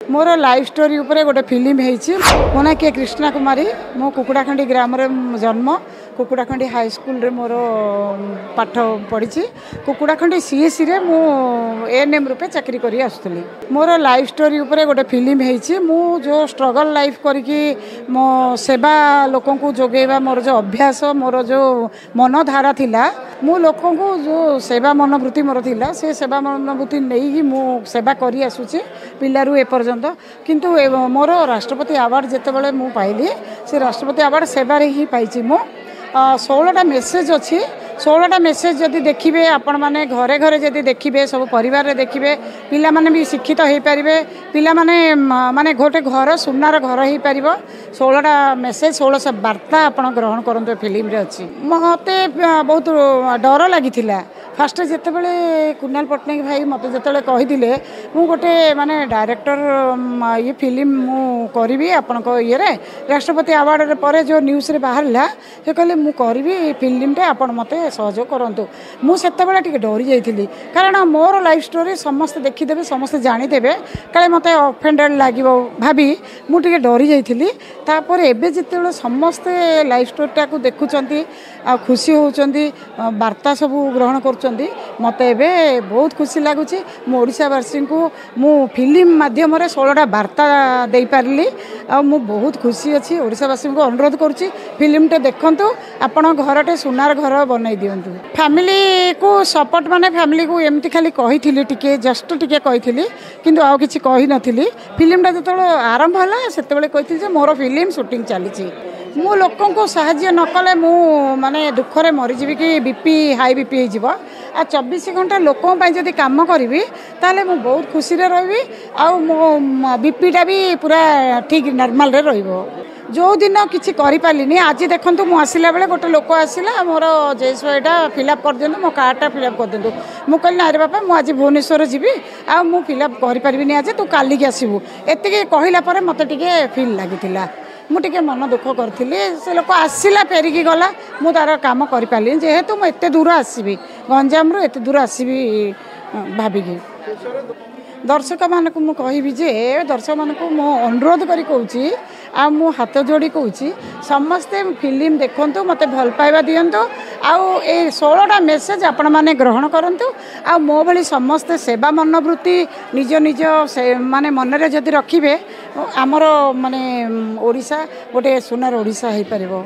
More life story उपरे गोटे film है मो ना किए कृष्णा कुमारी मो कुकुड़ाखंडी ग्राम जन्म कुकुड़ाखंडी हाई स्कूल रे मोर पाठ पढ़ी कुकुड़ाखंडी सीएससी रे मु एएनएम रूपे चाकरी करी आसुली। मोर लाइफ स्टोरी उपरे गोटे फिल्म है मु जो स्ट्रगल लाइफ करके मो सेवा लोक को जोगेबा मोर जो अभ्यास मोर जो मनधारा थिला मु लोक को जो सेवा मनोवृत्ति मोर थिला से सेवा मनोवृत्ति नहीं मु सेवा करी आसुची पिलारू एपर्यंत किंतु मोर राष्ट्रपति अवार्ड जितेबाला मु पाइली से राष्ट्रपति अवार्ड सेवार ही पाई मु 16टा मेसेज अच्छी 16टा मेसेज जदि देखिए आपण माने घरे घरे जदि देखिए सब परिवार देखिए पिला माने भी शिक्षित हो पारे पिला माने माने गोटे घर सुनार घर हो पार 16टा मेसेज 16 वार्ता आपण ग्रहण करते फिल्म रे अच्छी मते बहुत डर लगी फास्ट जितेबाला कुणाल पट्टनायक भाई मत जो कही मु गोटे माने डायरेक्टर ये फिल्म मु करी आपण ये राष्ट्रपति अवार्ड पर जो न्यूज़ रे बाहर से कहले मु करी फिल्मटे आपण मते सहयोग करंतु मुझे टे डरी जाइली कारण मोर लाइफ स्टोरी समस्त देखीदे समस्त जानीदे काले मत अफेंडेड लगे भाभी मुझे डरी जाइली तापर एबे जिते समस्ते लाइफ स्टोरीटा को देखुंट आ खुशी होती वार्ता सब ग्रहण कर मत एबे बहुत खुशी लगुच ओडावासी को मु फिल्म माध्यम 16टा वार्ता दे पारि आ मु बहुत खुशी अच्छी ओडावासी को अनुरोध करुच्ची फिल्मटे देखंतु आपण घरटे सुनार घर बनई दिंतु फैमिली को सपोर्ट माने फैमिली को एमती खाली कही टिके जस्ट टिके कही किंतु आउ किछि कही नथिली फिल्मटा जो आरंभ है से कही मोर फिल्म शूटिंग चली मु लोकों को साहाय्य न कले मु माने दुखरे मरीजी कि बीपी हाई बीपी हो आ 24 घंटा लोकों जदि काम करी ताले मु बहुत खुशी रे रही आउ मो बीपीटा भी पूरा ठीक नॉर्मल रे रहिबो जो दिन किसी करें आज देखूँ मुझे आसला बेले गोटे लोक आसला मोर जेसटा फिलअप कर दिखाँ मो कार्डटा फिलअप कर दिखाँ मुझे कहली अरे बापा मुझे भुवनेश्वर जी आ मु फिलअप करें आज तू काली आसबू एति कहला मत फिल लगी मुझे मन दुख करी से लोक आसला फेरिकी गला मु तार कम करें जेहेतु मुझे एत दूर आसबि गंजाम रू एत दूर आसबि भाविकी दर्शक मान को मुझे जे दर्शक मान को मो अनुरोध करी कहूँ आ मु हाथ जोड़ी कहूँ समस्ते फिल्म देखंतु मते भल पाइबा दियंतु आउ ए 16टा मेसेज आपण माने ग्रहण करंतु आ मो भली समस्ते सेवा मनोवृत्ति निज निज माने मन रे जदि रखिबे हमर माने ओडिशा गोटे सुनार ओडिशा हो पारिबो।